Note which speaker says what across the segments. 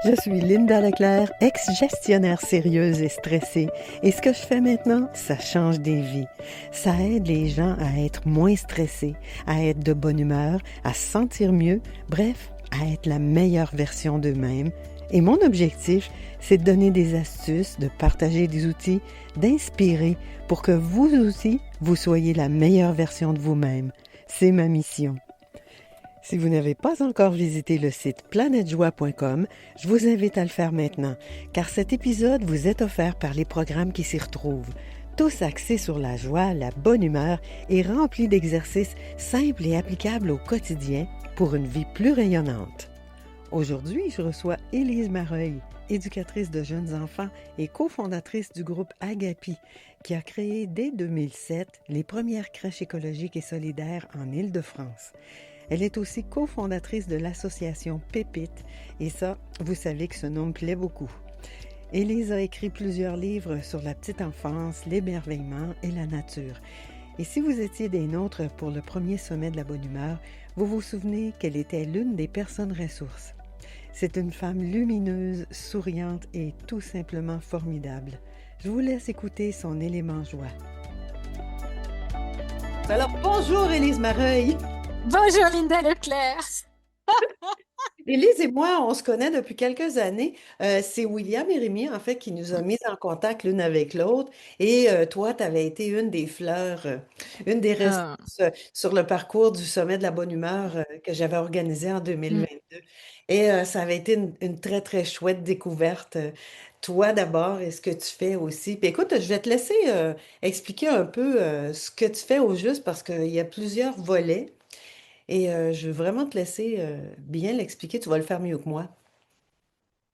Speaker 1: Je suis Linda Leclerc, ex-gestionnaire sérieuse et stressée. Et ce que je fais maintenant, ça change des vies. Ça aide les gens à être moins stressés, à être de bonne humeur, à se sentir mieux, bref, à être la meilleure version d'eux-mêmes. Et mon objectif, c'est de donner des astuces, de partager des outils, d'inspirer pour que vous aussi, vous soyez la meilleure version de vous-même. C'est ma mission. Si vous n'avez pas encore visité le site planetjoie.com, je vous invite à le faire maintenant, car cet épisode vous est offert par les programmes qui s'y retrouvent. Tous axés sur la joie, la bonne humeur et remplis d'exercices simples et applicables au quotidien pour une vie plus rayonnante. Aujourd'hui, je reçois Élise Mareuil, éducatrice de jeunes enfants et cofondatrice du groupe Agapi, qui a créé dès 2007 les premières crèches écologiques et solidaires en Île-de-France. Elle est aussi cofondatrice de l'association Pépite, et ça, vous savez que ce nom me plaît beaucoup. Élise a écrit plusieurs livres sur la petite enfance, l'émerveillement et la nature. Et si vous étiez des nôtres pour le premier sommet de la bonne humeur, vous vous souvenez qu'elle était l'une des personnes ressources. C'est une femme lumineuse, souriante et tout simplement formidable. Je vous laisse écouter son élément joie. Alors, bonjour Élise Mareuil!
Speaker 2: Bonjour Linda Leclerc.
Speaker 1: Élise et moi, on se connaît depuis quelques années. C'est William et Rémi, en fait, qui nous a mis en contact l'une avec l'autre. Et toi, tu avais été une des fleurs, une des
Speaker 2: Euh,
Speaker 1: ressources sur le parcours du Sommet de la bonne humeur que j'avais organisé en
Speaker 2: mm.
Speaker 1: 2022. Et ça avait été une très, très chouette découverte. Toi d'abord et ce que tu fais aussi. Puis écoute, je vais te laisser expliquer un peu ce que tu fais au juste parce qu'il y a plusieurs volets. Et je veux vraiment te laisser bien l'expliquer. Tu vas le faire mieux que moi.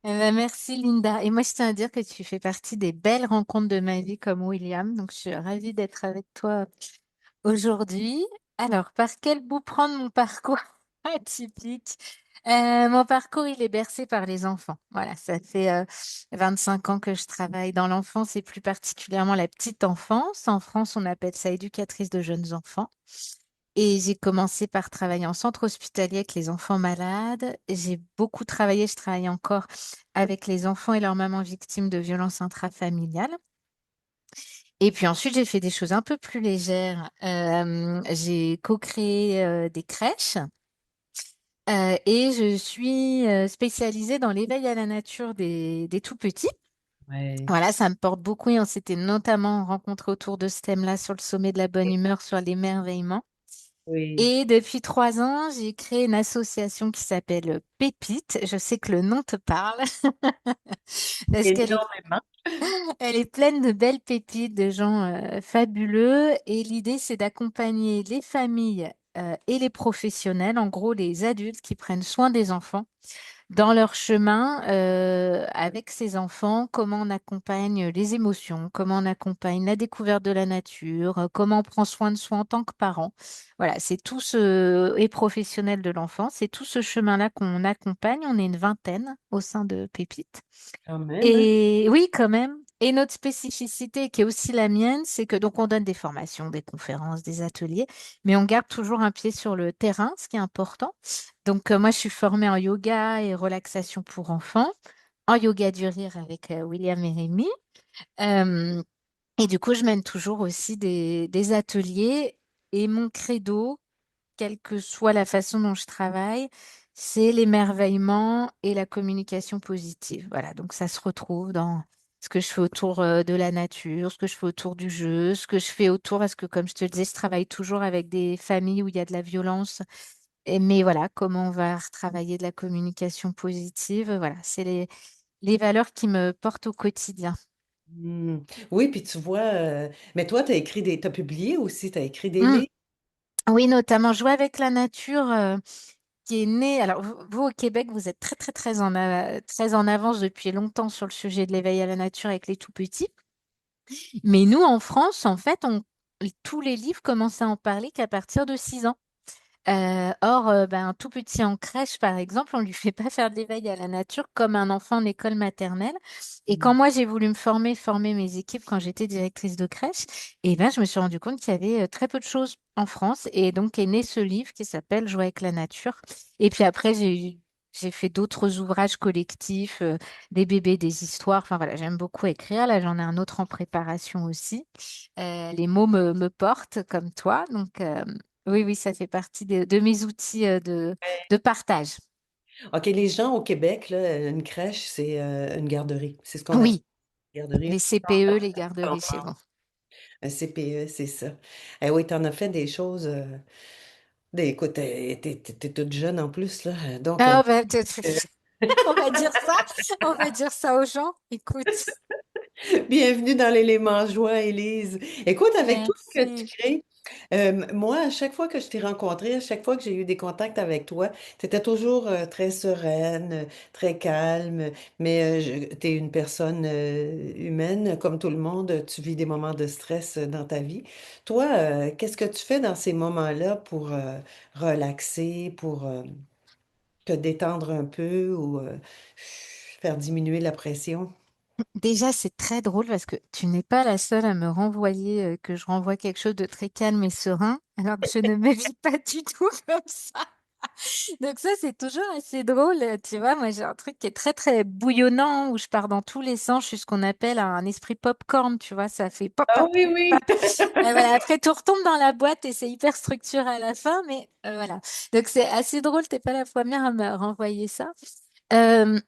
Speaker 2: Merci Linda. Et moi, je tiens à dire que tu fais partie des belles rencontres de ma vie comme William. Donc, je suis ravie d'être avec toi aujourd'hui. Alors, par quel bout prendre mon parcours atypique? Mon parcours, il est bercé par les enfants. Voilà, ça fait 25 ans que je travaille dans l'enfance et plus particulièrement la petite enfance. En France, on appelle ça éducatrice de jeunes enfants. Et j'ai commencé par travailler en centre hospitalier avec les enfants malades. J'ai beaucoup travaillé, je travaille encore avec les enfants et leurs mamans victimes de violences intrafamiliales. Et puis ensuite, j'ai fait des choses un peu plus légères. J'ai co-créé des crèches et je suis spécialisée dans l'éveil à la nature des tout petits.
Speaker 1: Ouais.
Speaker 2: Voilà, ça me porte beaucoup et on s'était notamment rencontrés autour de ce thème-là sur le sommet de la bonne humeur, sur l'émerveillement.
Speaker 1: Oui.
Speaker 2: Et depuis 3 ans, j'ai créé une association qui s'appelle Pépite. Je sais que le nom te parle parce
Speaker 1: Énormément.
Speaker 2: elle est pleine de belles pépites, de gens fabuleux. Et l'idée, c'est d'accompagner les familles et les professionnels, en gros les adultes qui prennent soin des enfants, dans leur chemin avec ces enfants, comment on accompagne les émotions, comment on accompagne la découverte de la nature, comment on prend soin de soi en tant que parent. Voilà, c'est tout ce, et professionnel de l'enfant, c'est tout ce chemin-là qu'on accompagne. On est une vingtaine au sein de Pépite.
Speaker 1: Quand même, hein?
Speaker 2: Et oui, quand même. Et notre spécificité, qui est aussi la mienne, c'est que donc on donne des formations, des conférences, des ateliers, mais on garde toujours un pied sur le terrain, ce qui est important. Donc moi, je suis formée en yoga et relaxation pour enfants, en yoga du rire avec William et Rémi. Euh, et du coup, je mène toujours aussi des ateliers. Et mon credo, quelle que soit la façon dont je travaille, c'est l'émerveillement et la communication positive. Voilà, donc ça se retrouve dans ce que je fais autour de la nature, ce que je fais autour du jeu, ce que je fais autour, parce que comme je te le disais, je travaille toujours avec des familles où il y a de la violence. Mais voilà, comment on va retravailler de la communication positive, voilà, c'est les valeurs qui me portent au quotidien.
Speaker 1: Hmm. Oui, puis tu vois, mais toi, tu as écrit t'as publié aussi, tu as écrit des
Speaker 2: Mm.
Speaker 1: livres.
Speaker 2: Oui, notamment jouer avec la nature. Qui est né. Alors, vous, au Québec, vous êtes très, très, très en avance depuis longtemps sur le sujet de l'éveil à la nature avec les tout petits. Mais nous, en France, en fait, tous les livres commencent à en parler qu'à partir de 6 ans. Or, ben, un tout petit en crèche, par exemple, on lui fait pas faire de l'éveil à la nature comme un enfant en école maternelle. Et quand
Speaker 1: Hmm.
Speaker 2: moi, j'ai voulu former mes équipes quand j'étais directrice de crèche, et ben, je me suis rendu compte qu'il y avait très peu de choses en France. Et donc est né ce livre qui s'appelle Jouer avec la nature. Et puis après, j'ai eu J'ai fait d'autres ouvrages collectifs, des bébés, des histoires. Enfin voilà, j'aime beaucoup écrire. Là, j'en ai un autre en préparation aussi. Les mots me portent comme toi. Donc, oui, oui, ça fait partie de mes outils de partage.
Speaker 1: OK, les gens au Québec, là, une crèche, c'est une garderie. C'est ce qu'on appelle
Speaker 2: Oui,
Speaker 1: une garderie.
Speaker 2: les CPE, les garderies chez vous.
Speaker 1: Un CPE, c'est ça. Eh oui, t'en as fait des choses. Écoute, t'es toute jeune en plus, là. Donc,
Speaker 2: Ah, ben,
Speaker 1: euh,
Speaker 2: on va dire ça. On va dire ça aux gens. Écoute,
Speaker 1: bienvenue dans l'élément joie, Élise. Écoute, avec tout ce que tu
Speaker 2: merci.
Speaker 1: crées, moi, à chaque fois que je t'ai rencontré, à chaque fois que j'ai eu des contacts avec toi, tu étais toujours très sereine, très calme, mais tu es une personne humaine, comme tout le monde, tu vis des moments de stress dans ta vie. Toi, qu'est-ce que tu fais dans ces moments-là pour relaxer, pour te détendre un peu ou faire diminuer la pression?
Speaker 2: Déjà, c'est très drôle parce que tu n'es pas la seule à me renvoyer que je renvoie quelque chose de très calme et serein, alors que je ne me vis pas du tout comme ça. Donc ça, c'est toujours assez drôle. Tu vois, moi, j'ai un truc qui est très, très bouillonnant, où je pars dans tous les sens. Je suis ce qu'on appelle un esprit popcorn, tu vois, ça fait pop,
Speaker 1: Ah
Speaker 2: pop,
Speaker 1: oui,
Speaker 2: pop.
Speaker 1: oui.
Speaker 2: Et voilà, après, tout retombe dans la boîte et c'est hyper structuré à la fin, mais voilà. Donc c'est assez drôle, t'es pas la première à me renvoyer ça. Euh,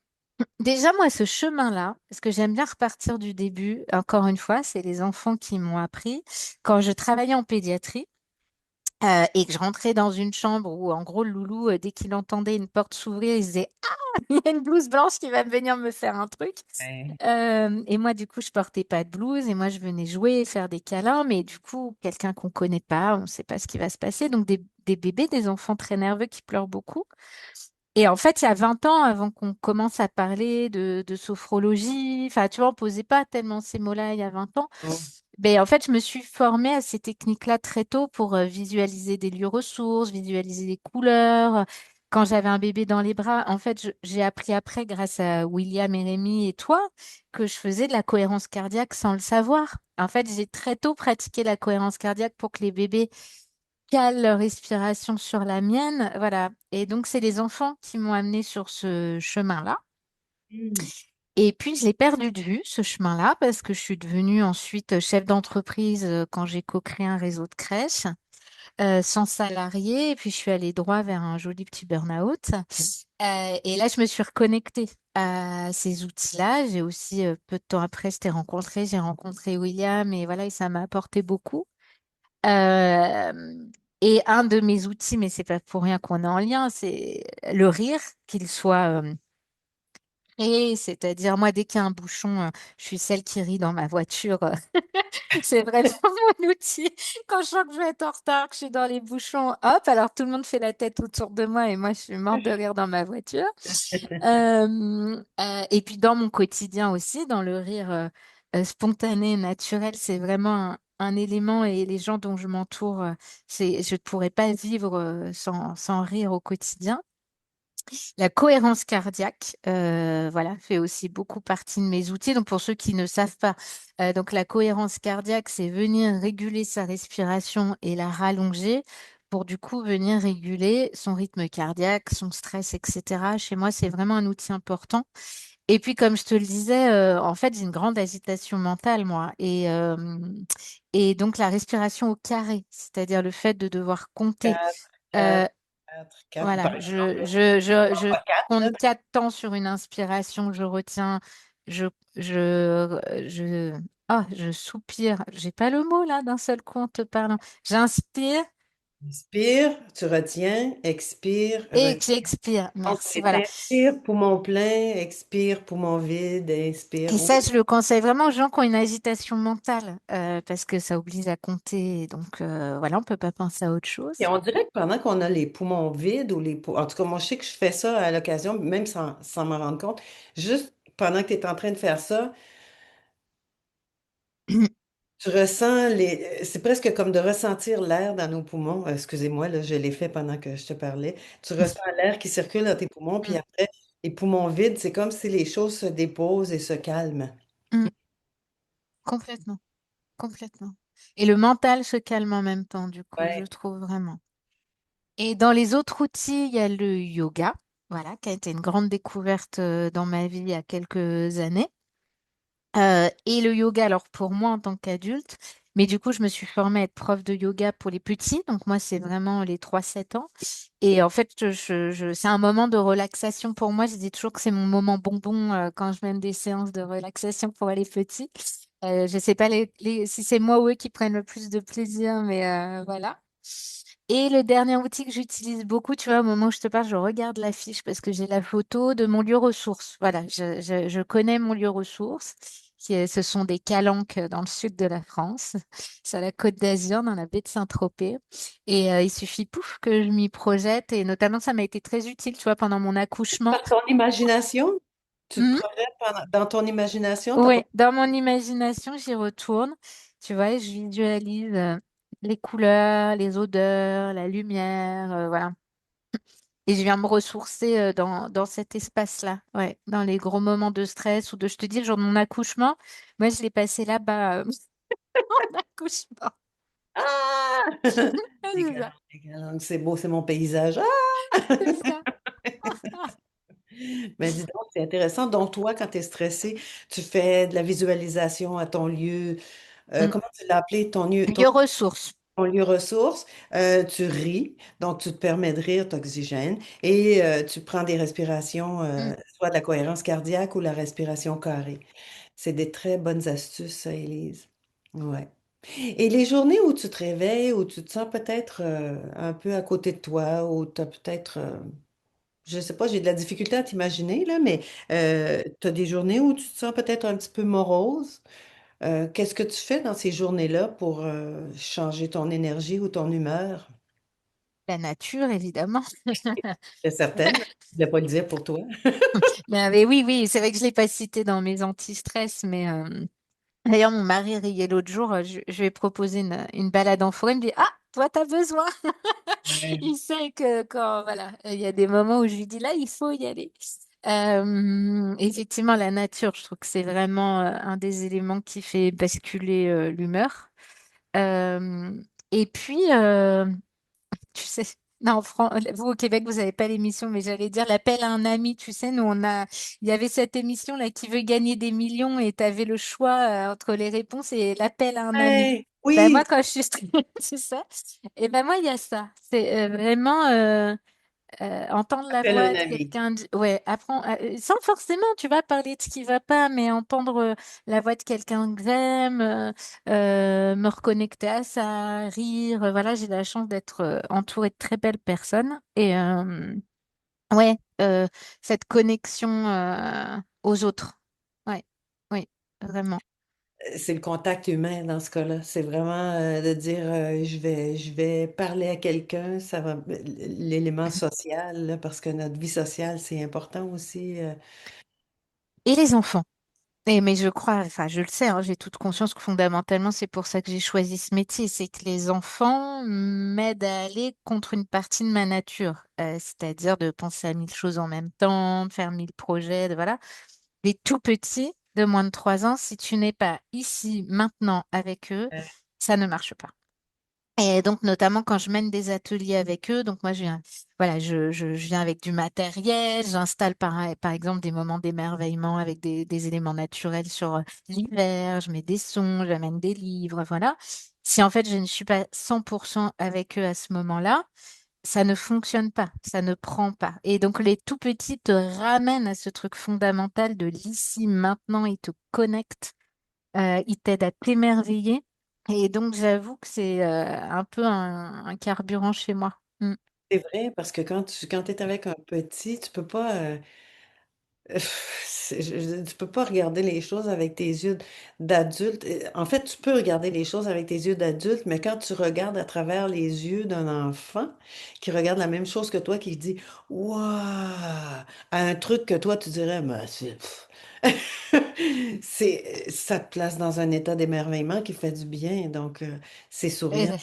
Speaker 2: Déjà, moi, ce chemin-là, parce que j'aime bien repartir du début, encore une fois, c'est les enfants qui m'ont appris. Quand je travaillais en pédiatrie, et que je rentrais dans une chambre où, en gros, le loulou, dès qu'il entendait une porte s'ouvrir, il disait, «Ah, il y a une blouse blanche qui va venir me faire un truc.»
Speaker 1: Ouais.
Speaker 2: Et moi, du coup, je portais pas de blouse et moi, je venais jouer, faire des câlins, mais du coup, quelqu'un qu'on connaît pas, on ne sait pas ce qui va se passer. Donc, des bébés, des enfants très nerveux qui pleurent beaucoup. Et en fait, il y a 20 ans, avant qu'on commence à parler de sophrologie, enfin, tu vois, on posait pas tellement ces mots-là il y a 20 ans.
Speaker 1: Mm.
Speaker 2: Mais en fait, je me suis formée à ces techniques-là très tôt pour visualiser des lieux ressources, visualiser des couleurs. Quand j'avais un bébé dans les bras, en fait, j'ai appris après, grâce à William et Rémi et toi, que je faisais de la cohérence cardiaque sans le savoir. En fait, j'ai très tôt pratiqué la cohérence cardiaque pour que les bébés calent leur respiration sur la mienne. Voilà. Et donc, c'est les enfants qui m'ont amené sur ce chemin-là.
Speaker 1: Mm.
Speaker 2: Et puis, je l'ai perdu de vue, ce chemin-là, parce que je suis devenue ensuite chef d'entreprise quand j'ai co-créé un réseau de crèches, sans salariés. Et puis, je suis allée droit vers un joli petit burn-out. Et là, je me suis reconnectée à ces outils-là. J'ai aussi, peu de temps après, je t'ai rencontré, j'ai rencontré William et voilà, et ça m'a apporté beaucoup. Euh, et un de mes outils, mais c'est pas pour rien qu'on est en lien, c'est le rire, qu'il soit et c'est-à-dire, moi, dès qu'il y a un bouchon, je suis celle qui rit dans ma voiture. C'est vraiment mon outil. Quand je sens que je vais être en retard, que je suis dans les bouchons, hop, alors tout le monde fait la tête autour de moi et moi, je suis morte de rire dans ma voiture. Et puis, dans mon quotidien aussi, dans le rire spontané, naturel, c'est vraiment un élément et les gens dont je m'entoure, je ne pourrais pas vivre sans rire au quotidien. La cohérence cardiaque, voilà, fait aussi beaucoup partie de mes outils. Donc, pour ceux qui ne savent pas, donc la cohérence cardiaque, c'est venir réguler sa respiration et la rallonger pour du coup venir réguler son rythme cardiaque, son stress, etc. Chez moi, c'est vraiment un outil important. Et puis, comme je te le disais, en fait, j'ai une grande agitation mentale, moi. Et donc, la respiration au carré, c'est-à-dire le fait de devoir compter.
Speaker 1: Quatre,
Speaker 2: euh,
Speaker 1: quatre, quatre, par
Speaker 2: voilà,
Speaker 1: exemple.
Speaker 2: je
Speaker 1: Pas quatre, là.
Speaker 2: compte 4 temps sur une inspiration, je retiens, je, je soupire. J'ai pas le mot là d'un seul coup en te parlant. J'inspire
Speaker 1: Inspire, tu retiens, expire,
Speaker 2: et que
Speaker 1: retiens.
Speaker 2: j'expire.
Speaker 1: Donc,
Speaker 2: Merci,
Speaker 1: c'est
Speaker 2: voilà.
Speaker 1: inspire, poumon plein, expire, poumon vide,
Speaker 2: Et
Speaker 1: inspire.
Speaker 2: ça,
Speaker 1: Oui.
Speaker 2: je le conseille vraiment aux gens qui ont une agitation mentale parce que ça oblige à compter. Donc voilà, on peut pas penser à autre chose.
Speaker 1: Et on dirait que pendant qu'on a les poumons vides ou en tout cas, moi, je sais que je fais ça à l'occasion, même sans m'en rendre compte, juste pendant que tu es en train de faire ça, tu ressens c'est presque comme de ressentir l'air dans nos poumons. Excusez-moi, là, je l'ai fait pendant que je te parlais. Tu ressens l'air qui circule dans tes poumons, puis
Speaker 2: Mm,
Speaker 1: après, les poumons vides, c'est comme si les choses se déposent et se calment.
Speaker 2: mm, complètement, complètement. Et le mental se calme en même temps, du coup, je
Speaker 1: Ouais.
Speaker 2: trouve vraiment. Et dans les autres outils, il y a le yoga. voilà, qui a été une grande découverte dans ma vie il y a quelques années. Et le yoga, alors pour moi en tant qu'adulte, mais du coup, je me suis formée à être prof de yoga pour les petits. Donc moi, c'est vraiment les 3 7 ans. Et en fait, c'est un moment de relaxation pour moi. Je dis toujours que c'est mon moment bonbon quand je mène des séances de relaxation pour les petits. Je sais pas si c'est moi ou eux qui prennent le plus de plaisir, mais voilà. Et le dernier outil que j'utilise beaucoup, tu vois, au moment où je te parle, je regarde l'affiche parce que j'ai la photo de mon lieu ressource. Voilà, je connais mon lieu ressource. Ce sont des calanques dans le sud de la France, sur la Côte d'Azur, dans la baie de Saint-Tropez. Et il suffit, pouf, que je m'y projette. Et notamment, ça m'a été très utile, tu vois, pendant mon accouchement.
Speaker 1: Par ton imagination, tu te
Speaker 2: Mhm.
Speaker 1: projettes dans ton imagination, t'as pas...
Speaker 2: Ouais, dans mon imagination, j'y retourne. Tu vois, et je visualise les couleurs, les odeurs, la lumière, voilà. Et je viens me ressourcer dans cet espace-là, ouais, dans les gros moments de stress ou je te dis, le jour de mon accouchement, moi, je l'ai passé là-bas, mon accouchement.
Speaker 1: Ah!
Speaker 2: Ouais,
Speaker 1: Les
Speaker 2: c'est ça,
Speaker 1: calanques, les calanques, c'est beau, c'est mon paysage. Ah!
Speaker 2: c'est ça.
Speaker 1: Mais dis donc, c'est intéressant. Donc, toi, quand tu es stressé, tu fais de la visualisation à ton lieu,
Speaker 2: Mm.
Speaker 1: comment tu l'as appelé,
Speaker 2: Lieu ressource.
Speaker 1: ton lieu ressource. Tu ris, donc tu te permets de rire, t'oxygènes, et tu prends des respirations,
Speaker 2: Mm.
Speaker 1: soit de la cohérence cardiaque ou la respiration carrée. C'est des très bonnes astuces, ça, Élise. Ouais. Et les journées où tu te réveilles, où tu te sens peut-être un peu à côté de toi, où tu as peut-être, je sais pas, j'ai de la difficulté à t'imaginer, là, mais tu as des journées où tu te sens peut-être un petit peu morose. Qu'est-ce que tu fais dans ces journées-là pour changer ton énergie ou ton humeur?
Speaker 2: La nature, évidemment.
Speaker 1: C'est certaine, je ne voulais pas le dire pour toi.
Speaker 2: Mais oui, oui, c'est vrai que je ne l'ai pas cité dans mes anti-stress, mais d'ailleurs, mon mari riait l'autre jour, je lui ai proposé une balade en forêt, il me dit, ah, toi, t'as besoin.
Speaker 1: Ouais.
Speaker 2: Il sait que quand, voilà, il y a des moments où je lui dis, là, il faut y aller. Effectivement, la nature, je trouve que c'est vraiment un des éléments qui fait basculer l'humeur. Euh, et puis, tu sais, non, vous au Québec, vous n'avez pas l'émission, mais j'allais dire l'appel à un ami. Tu sais, nous, il y avait cette émission là qui veut gagner des millions et tu avais le choix entre les réponses et l'appel à un ami.
Speaker 1: Hey,
Speaker 2: Ben moi,
Speaker 1: oui,
Speaker 2: quand je suis stressée, c'est ça. Et ben moi, il y a ça. C'est vraiment entendre la
Speaker 1: appelle
Speaker 2: voix
Speaker 1: un
Speaker 2: de
Speaker 1: ami.
Speaker 2: quelqu'un, ouais, apprendre, sans forcément, tu vas parler de ce qui va pas, mais entendre la voix de quelqu'un que j'aime, me reconnecter à ça, rire. Voilà, j'ai la chance d'être entourée de très belles personnes et ouais, cette connexion aux autres. Ouais, oui, vraiment.
Speaker 1: C'est le contact humain dans ce cas-là. C'est vraiment de dire je vais parler à quelqu'un, ça va l'élément social, là, parce que notre vie sociale, c'est important aussi.
Speaker 2: Et les enfants. Mais je crois, enfin, je le sais, hein, j'ai toute conscience que fondamentalement, c'est pour ça que j'ai choisi ce métier, c'est que les enfants m'aident à aller contre une partie de ma nature, c'est-à-dire de penser à 1000 choses en même temps, de faire 1000 projets, voilà. Les tout petits, de moins de 3 ans, si tu n'es pas ici, maintenant, avec eux,
Speaker 1: Euh,
Speaker 2: ça ne marche pas. Et donc, notamment quand je mène des ateliers avec eux, donc moi, je viens, voilà, je viens avec du matériel, j'installe par exemple des moments d'émerveillement avec des éléments naturels sur l'hiver, je mets des sons, j'amène des livres, voilà. Si en fait je ne suis pas 100% avec eux à ce moment-là, ça ne fonctionne pas, ça ne prend pas. Et donc, les tout petits te ramènent à ce truc fondamental de l'ici, maintenant, ils te connectent, ils t'aident à t'émerveiller. Et donc, j'avoue que c'est un peu un carburant chez moi. Mm.
Speaker 1: c'est vrai, parce que quand es avec un petit, tu peux pas. Tu peux pas regarder les choses avec tes yeux d'adulte. En fait, tu peux regarder les choses avec tes yeux d'adulte, mais quand tu regardes à travers les yeux d'un enfant qui regarde la même chose que toi, qui dit Waouh! À un truc que toi, tu dirais, mais c'est. Ça te place dans un état d'émerveillement qui fait du bien, donc c'est
Speaker 2: Et,
Speaker 1: souriant.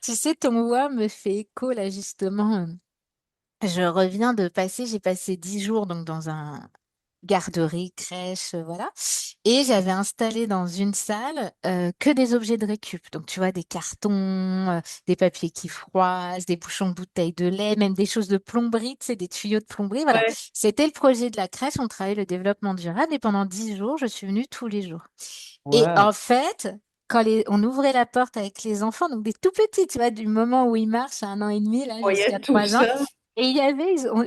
Speaker 2: tu sais, ton voix me fait écho là, justement. Je reviens de passer, j'ai passé 10 jours donc dans garderie, crèche, voilà. Et j'avais installé dans une salle que des objets de récup. Donc, tu vois, des cartons, des papiers qui froissent, des bouchons de bouteilles de lait, même des choses de plomberie, tu sais, des tuyaux de plomberie. Voilà.
Speaker 3: Ouais.
Speaker 2: C'était le projet de la crèche. On travaillait le développement durable et pendant 10 jours, je suis venue tous les jours. Et
Speaker 3: Wow.
Speaker 2: en fait, on ouvrait la porte avec les enfants, donc des tout petits, tu vois, du moment où ils marchent à 1 an et demi, là, jusqu'à
Speaker 3: Voyais tout
Speaker 2: 3 ans.
Speaker 3: ça.
Speaker 2: Et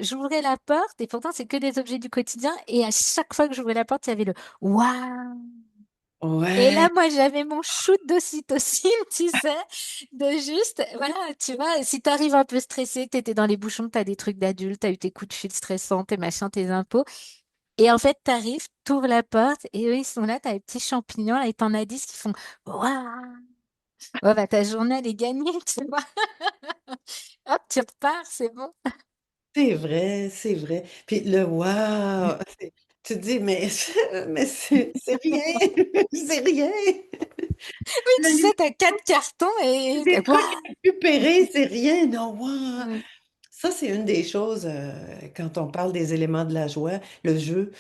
Speaker 2: j'ouvrais la porte, et pourtant, c'est que des objets du quotidien. Et à chaque fois que j'ouvrais la porte, il y avait le waouh! Et
Speaker 3: Ouais.
Speaker 2: là, moi, j'avais mon shoot d'ocytocine, tu sais, de juste, voilà, tu vois, si t'arrives un peu stressé, que t'étais dans les bouchons, que t'as des trucs d'adultes, t'as eu tes coups de fil stressants, tes machins, tes impôts. Et en fait, t'arrives, t'ouvres la porte, et eux, ils sont là, t'as les petits champignons, là, et t'en as 10 qui font waouh! Ouais, bah, ta journée, elle est gagnée, tu vois. Hop, tu repars, c'est bon.
Speaker 3: C'est vrai, c'est vrai. Puis le wow, tu te dis, mais, mais c'est rien, c'est rien.
Speaker 2: Oui, tu sais, t'as 4 cartons et
Speaker 3: Des
Speaker 2: waouh!
Speaker 3: trucs récupérés, c'est rien. Non, wow.
Speaker 2: Ouais.
Speaker 3: Ça, c'est une des choses, quand on parle des éléments de la joie, le jeu.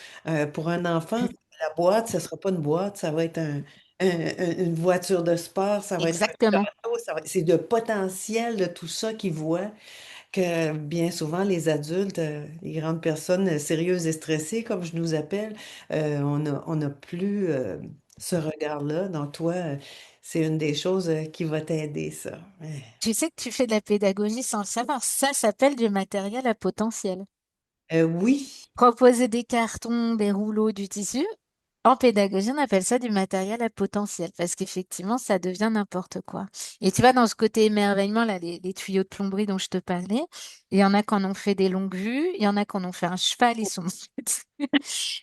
Speaker 3: Pour un enfant, la boîte, ce ne sera pas une boîte, ça va être une voiture de sport, ça va être un
Speaker 2: Exactement.
Speaker 3: gâteau, c'est le potentiel de tout ça qu'ils voient que bien souvent les adultes, les grandes personnes sérieuses et stressées, comme je nous appelle, on n'a plus ce regard-là. Donc toi, c'est une des choses qui va t'aider, ça. Ouais.
Speaker 2: Tu sais que tu fais de la pédagogie sans le savoir. Ça s'appelle du matériel à potentiel.
Speaker 3: Oui,
Speaker 2: Proposer des cartons, des rouleaux, du tissu. En pédagogie, on appelle ça du matériel à potentiel parce qu'effectivement, ça devient n'importe quoi. Et tu vois, dans ce côté émerveillement, là, les tuyaux de plomberie dont je te parlais, il y en a qui en ont fait des longues vues, il y en a qui en ont fait un cheval, ils sont montés dessus.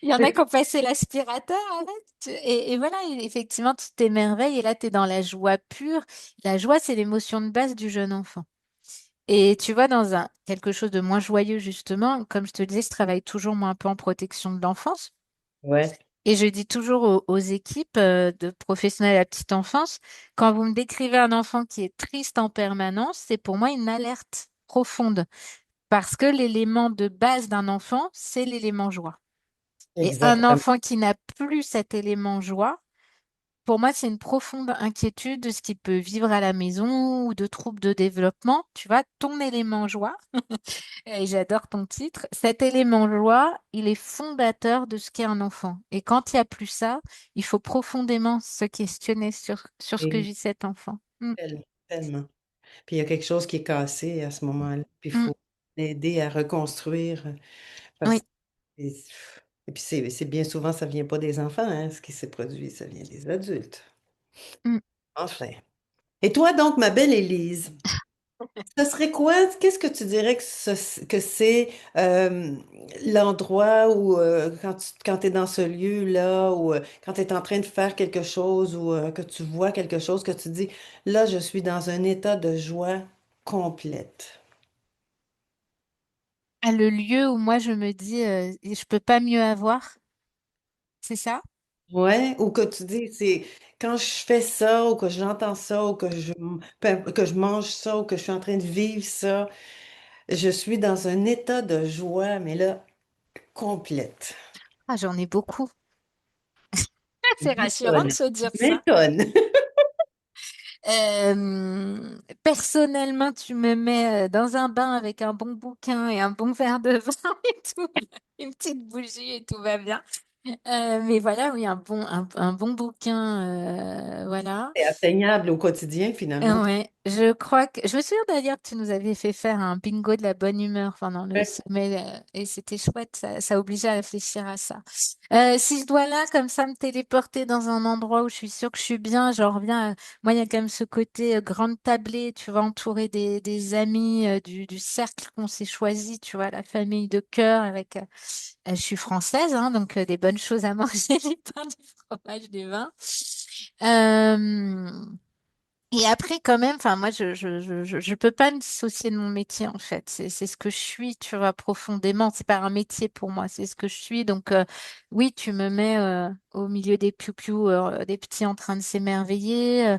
Speaker 2: Il y en a qui ont passé l'aspirateur, arrête. Et voilà, et effectivement, tu t'émerveilles et là, tu es dans la joie pure. La joie, c'est l'émotion de base du jeune enfant. Et tu vois, dans quelque chose de moins joyeux, justement, comme je te disais, je travaille toujours, moi, un peu en protection de l'enfance.
Speaker 3: ouais,
Speaker 2: Et je dis toujours aux équipes de professionnels à la petite enfance, quand vous me décrivez un enfant qui est triste en permanence, c'est pour moi une alerte profonde. Parce que l'élément de base d'un enfant, c'est l'élément joie. Et un
Speaker 3: exactement.
Speaker 2: enfant qui n'a plus cet élément joie, pour moi, c'est une profonde inquiétude de ce qu'il peut vivre à la maison ou de troubles de développement. Tu vois, ton élément joie, et j'adore ton titre. Cet élément joie, il est fondateur de ce qu'est un enfant. Et quand il n'y a plus ça, il faut profondément se questionner sur ce que
Speaker 3: Et
Speaker 2: vit cet enfant. Mm,
Speaker 3: tellement. Puis il y a quelque chose qui est cassé à ce moment-là. Puis il
Speaker 2: mm,
Speaker 3: faut l'aider à reconstruire.
Speaker 2: oui,
Speaker 3: Parce et, et puis c'est bien souvent, ça vient pas des enfants, hein, ce qui s'est produit, ça vient des adultes.
Speaker 2: mm.
Speaker 3: Enfin. Et toi, donc, ma belle Élise, ce serait quoi? Qu'est-ce que tu dirais que c'est l'endroit où, quand tu es dans ce lieu-là, ou quand tu es en train de faire quelque chose, ou que tu vois quelque chose, que tu dis, là, je suis dans un état de joie complète.
Speaker 2: Ah, le lieu où moi je me dis, je peux pas mieux avoir, c'est ça?
Speaker 3: Ouais, ou que tu dis, c'est quand je fais ça, ou que j'entends ça, ou que je mange ça, ou que je suis en train de vivre ça, je suis dans un état de joie, mais là, complète.
Speaker 2: Ah, j'en ai beaucoup. C'est rassurant de
Speaker 3: M'étonne.
Speaker 2: se dire ça.
Speaker 3: M'étonne.
Speaker 2: Personnellement, tu me mets dans un bain avec un bon bouquin et un bon verre de vin et tout, une petite bougie et tout va bien. Mais voilà, oui, un bon bouquin, voilà.
Speaker 3: C'est atteignable au quotidien, finalement.
Speaker 2: Ouais, je crois que je me souviens d'ailleurs que tu nous avais fait faire un bingo de la bonne humeur pendant le
Speaker 3: Ouais.
Speaker 2: sommet et c'était chouette, ça obligeait à réfléchir à ça. Si je dois là comme ça me téléporter dans un endroit où je suis sûre que je suis bien, je reviens. Moi, il y a quand même ce côté grande tablée, tu vois, entouré des amis du cercle qu'on s'est choisi, tu vois, la famille de cœur avec. Je suis française, hein, donc des bonnes choses à manger, du pain, du fromage, du vin. Euh, et après, quand même, enfin, moi, je peux pas me dissocier de mon métier, en fait. C'est ce que je suis, tu vois, profondément. C'est pas un métier pour moi, c'est ce que je suis. Donc, oui, tu me mets au milieu des piou-piou, des petits en train de s'émerveiller.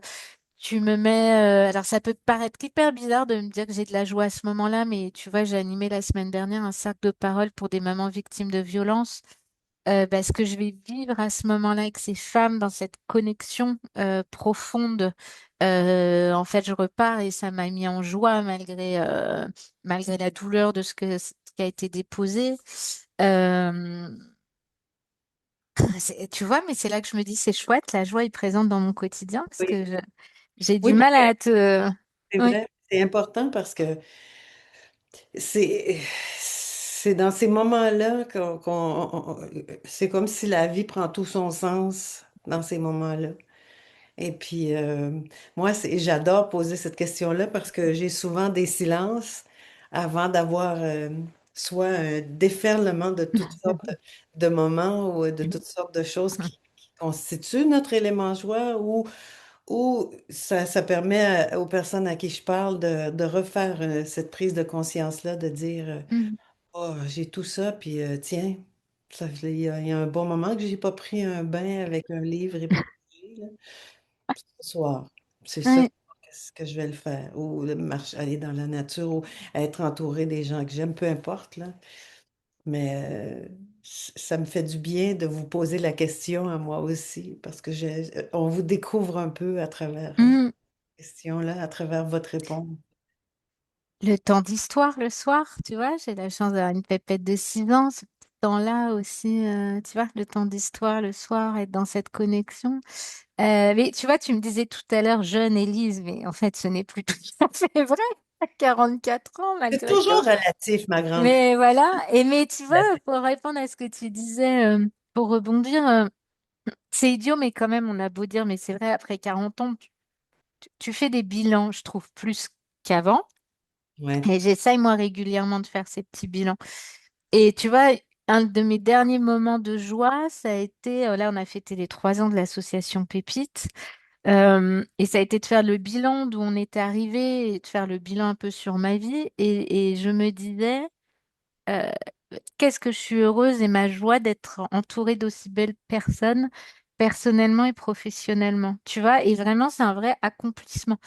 Speaker 2: Tu me mets, alors ça peut paraître hyper bizarre de me dire que j'ai de la joie à ce moment-là, mais tu vois, j'ai animé la semaine dernière un cercle de parole pour des mamans victimes de violences. ce que je vais vivre à ce moment-là avec ces femmes dans cette connexion profonde. En fait, je repars et ça m'a mis en joie malgré la douleur de ce qui a été déposé. Euh, Tu vois, mais c'est là que je me dis, c'est chouette, la joie est présente dans mon quotidien parce
Speaker 3: Oui,
Speaker 2: que j'ai du
Speaker 3: oui,
Speaker 2: mal à te...
Speaker 3: c'est
Speaker 2: Oui.
Speaker 3: vrai, c'est important parce que c'est c'est dans ces moments-là c'est comme si la vie prend tout son sens dans ces moments-là. Et puis, moi, j'adore poser cette question-là parce que j'ai souvent des silences avant d'avoir soit un déferlement de toutes sortes de moments ou de toutes sortes de choses qui constituent notre élément joie ou ça permet aux personnes à qui je parle de refaire cette prise de conscience-là, de dire
Speaker 2: Mhm.
Speaker 3: oh, j'ai tout ça, puis tiens, il y a un bon moment que j'ai pas pris un bain avec un livre épongé, là ce soir. C'est ça
Speaker 2: Ouais.
Speaker 3: ce que je vais le faire. Ou aller dans la nature ou être entouré des gens que j'aime, peu importe, là. Mais ça me fait du bien de vous poser la question à moi aussi, parce que on vous découvre un peu à travers
Speaker 2: Mhm.
Speaker 3: cette question-là, à travers votre réponse.
Speaker 2: Le temps d'histoire le soir, tu vois, j'ai la chance d'avoir une pépette de 6 ans, ce petit temps-là aussi, tu vois, le temps d'histoire le soir, être dans cette connexion. Mais tu vois, tu me disais tout à l'heure, jeune Élise, mais en fait, ce n'est plus tout à fait vrai. À 44 ans,
Speaker 3: C'est
Speaker 2: malgré tout.
Speaker 3: toujours relatif, ma grande fille.
Speaker 2: Mais voilà, mais tu vois, pour répondre à ce que tu disais, pour rebondir, c'est idiot, mais quand même, on a beau dire, mais c'est vrai, après 40 ans, tu fais des bilans, je trouve, plus qu'avant.
Speaker 3: Ouais.
Speaker 2: Et j'essaye, moi, régulièrement de faire ces petits bilans. Et tu vois, un de mes derniers moments de joie, ça a été, là, on a fêté les 3 ans de l'association Pépite. Et ça a été de faire le bilan d'où on était arrivé et de faire le bilan un peu sur ma vie. Et je me disais, euh, qu'est-ce que je suis heureuse et ma joie d'être entourée d'aussi belles personnes, personnellement et professionnellement. Tu vois, et vraiment, c'est un vrai accomplissement.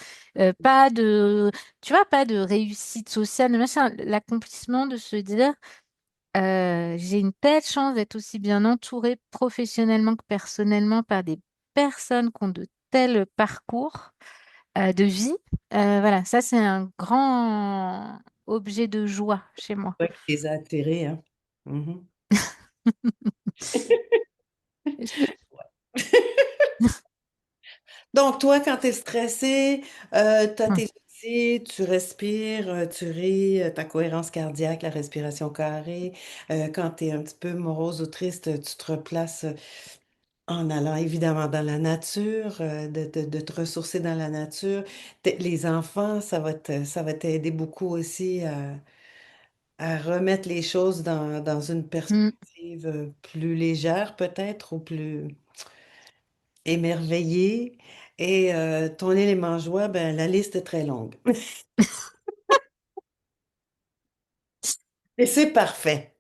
Speaker 2: Pas de, tu vois, pas de réussite sociale, mais machin, l'accomplissement de se dire, j'ai une telle chance d'être aussi bien entourée professionnellement que personnellement par des personnes qui ont de tels parcours de vie. Voilà, ça, c'est un grand objet de joie chez moi.
Speaker 3: Ouais, qui les a attirés, hein. Mhm. Donc, toi, quand tu es stressé, tu as tes outils, tu respires, tu ris, ta cohérence cardiaque, la respiration carrée. Quand tu es un petit peu morose ou triste, tu te replaces en allant évidemment dans la nature, de te ressourcer dans la nature. Les enfants, ça va t'aider beaucoup aussi à remettre les choses dans une
Speaker 2: Mm.
Speaker 3: perspective plus légère peut-être ou plus émerveillée. Et ton élément joie, ben, la liste est très longue. Et c'est parfait.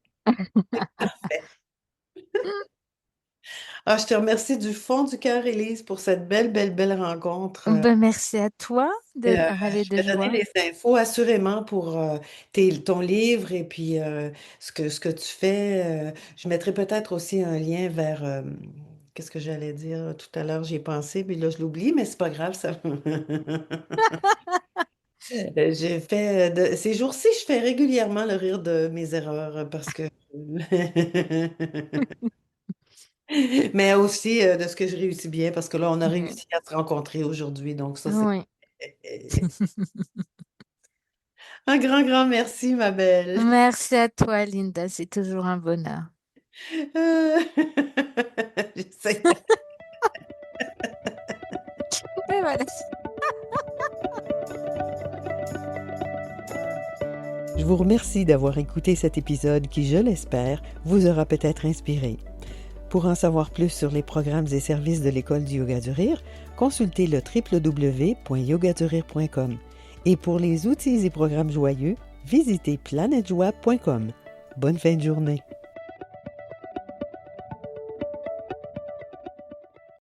Speaker 3: Parfait. Ah, je te remercie du fond du cœur, Élise, pour cette belle, belle, belle rencontre.
Speaker 2: Ben, merci à toi de parler
Speaker 3: Je
Speaker 2: de
Speaker 3: vais donner
Speaker 2: joie.
Speaker 3: les infos assurément pour ton livre et puis ce que tu fais. Je mettrai peut-être aussi un lien vers qu'est-ce que j'allais dire tout à l'heure, j'y ai pensé, puis là je l'oublie, mais c'est pas grave, ça. J'ai fait ces jours-ci, je fais régulièrement le rire de mes erreurs parce que mais aussi de ce que je réussis bien parce que là, on a
Speaker 2: Mm.
Speaker 3: réussi à se rencontrer aujourd'hui, donc ça c'est
Speaker 2: Oui.
Speaker 3: un grand, grand merci, ma belle.
Speaker 2: Merci à toi, Linda. C'est toujours un bonheur.
Speaker 3: Euh, j'essaie.
Speaker 2: Et voilà.
Speaker 1: Je vous remercie d'avoir écouté cet épisode qui, je l'espère, vous aura peut-être inspiré. Pour en savoir plus sur les programmes et services de l'École du yoga du rire, consultez le www.yogadurire.com. Et pour les outils et programmes joyeux, visitez planetjoie.com. Bonne fin de journée!